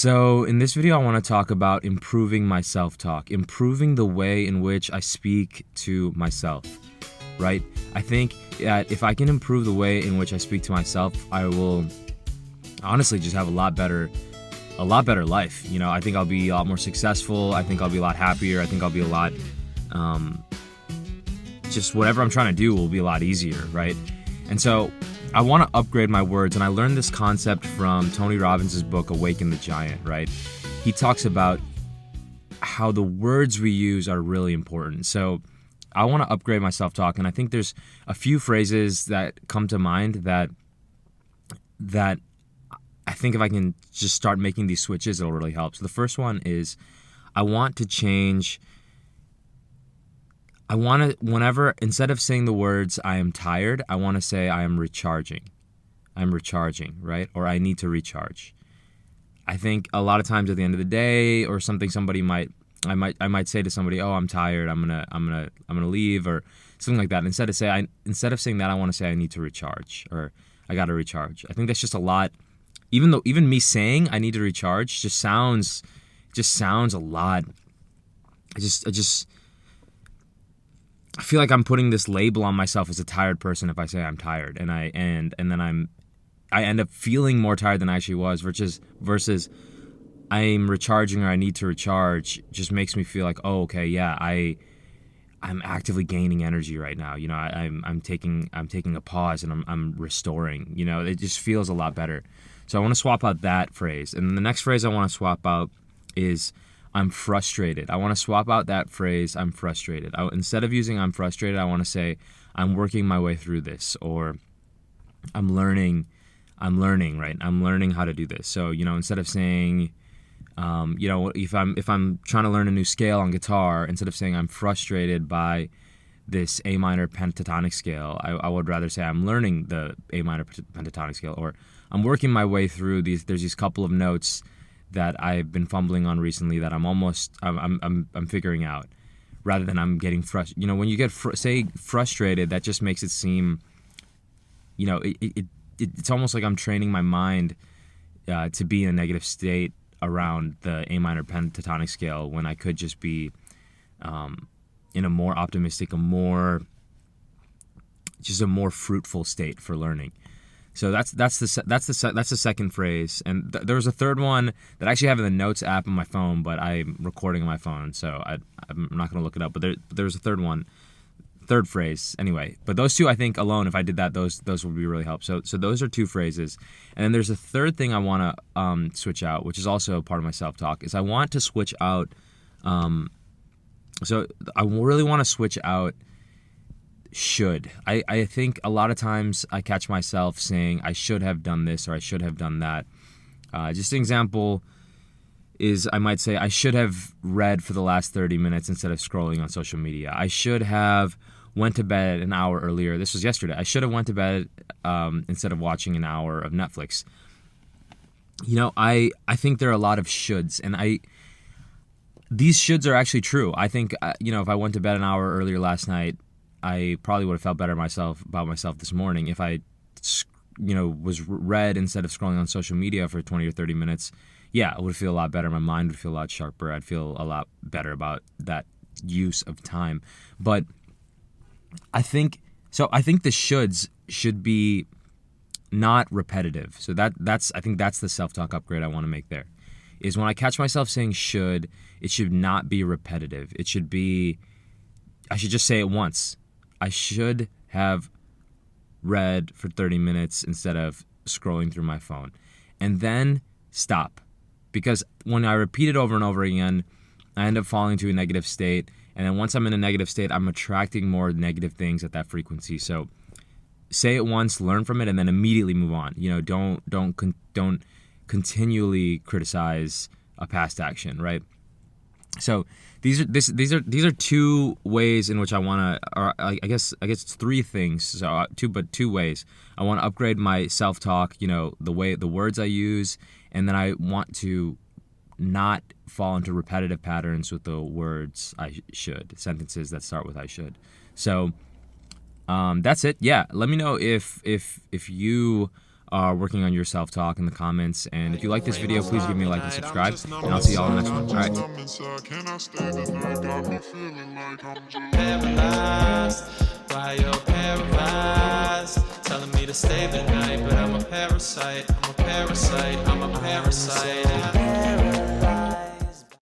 So, in this video, I want to talk about improving my self talk, improving the way in which I speak to myself, right? I think that if I can improve the way in which I speak to myself, I will honestly just have a lot better life. I think I'll be a lot more successful. I think I'll be a lot happier. I think I'll be a lot, um, just whatever I'm trying to do will be a lot easier, right? And so I want to upgrade my words, and I learned this concept from Tony Robbins' book, Awaken the Giant, right? He talks about how the words we use are really important. So I want to upgrade my self-talk, and I think there's a few phrases that come to mind that I think if I can just start making these switches, it'll really help. So the first one is I want to change. Whenever, instead of saying the words, I am tired, I want to say I am recharging. I'm recharging, right? Or I need to recharge. I think a lot of times at the end of the day or something, I might say to somebody, oh, I'm tired, I'm gonna leave, or something like that. Instead of saying that, I want to say I need to recharge, or I gotta recharge. I think that's just a lot. Even me saying I need to recharge just sounds a lot. I feel like I'm putting this label on myself as a tired person if I say I'm tired, and then I end up feeling more tired than I actually was, versus I'm recharging, or I need to recharge, just makes me feel like, oh, okay, yeah, I'm actively gaining energy right now. I'm taking a pause, and I'm restoring. It just feels a lot better. So I want to swap out that phrase, and then the next phrase I want to swap out is I'm frustrated. I want to swap out that phrase, I'm frustrated. Instead of using I'm frustrated, I want to say I'm working my way through this, or I'm learning, right? I'm learning how to do this. So, instead of saying, if I'm trying to learn a new scale on guitar, instead of saying I'm frustrated by this A minor pentatonic scale, I would rather say I'm learning the A minor pentatonic scale, or I'm working my way through these. There's these couple of notes that I've been fumbling on recently that I'm figuring out, rather than I'm getting frustrated. When you get frustrated, that just makes it seem, it's almost like I'm training my mind to be in a negative state around the A minor pentatonic scale, when I could just be in a more optimistic, a more fruitful state for learning. So that's the second phrase, and there was a third one that I actually have in the notes app on my phone, but I'm recording on my phone, so I'm not going to look it up. But there's a third phrase anyway. But those two, I think alone, if I did that, those would be really help. So those are two phrases, and then there's a third thing I want to switch out, which is also part of my self-talk. Is I want to switch out. So I really want to switch out should. I think a lot of times I catch myself saying I should have done this, or I should have done that. Just an example is I might say I should have read for the last 30 minutes instead of scrolling on social media. I should have went to bed an hour earlier. This was yesterday. I should have went to bed instead of watching an hour of Netflix. I think there are a lot of shoulds, and these shoulds are actually true. I think if I went to bed an hour earlier last night, I probably would have felt better about myself this morning. If I, was read instead of scrolling on social media for 20 or 30 minutes, yeah, I would feel a lot better. My mind would feel a lot sharper. I'd feel a lot better about that use of time. But I think the shoulds should be not repetitive. So I think that's the self-talk upgrade I want to make there. Is when I catch myself saying should, it should not be repetitive. I should just say it once. I should have read for 30 minutes instead of scrolling through my phone. And then stop. Because when I repeat it over and over again, I end up falling to a negative state. And then once I'm in a negative state, I'm attracting more negative things at that frequency. So say it once, learn from it, and then immediately move on. Don't continually criticize a past action, right? So these are two ways in which I want to, or I guess it's three things. So two ways. I want to upgrade my self-talk, the words I use, and then I want to not fall into repetitive patterns with the words sentences that start with I should. So that's it. Yeah, let me know if you working on your self-talk in the comments. And if you like this video, please give me a like and subscribe, and I'll see y'all in the next one. All right. Paralyzed by your paralyzed, telling me to stay the night, but I'm a parasite, I'm a parasite, I'm a parasite.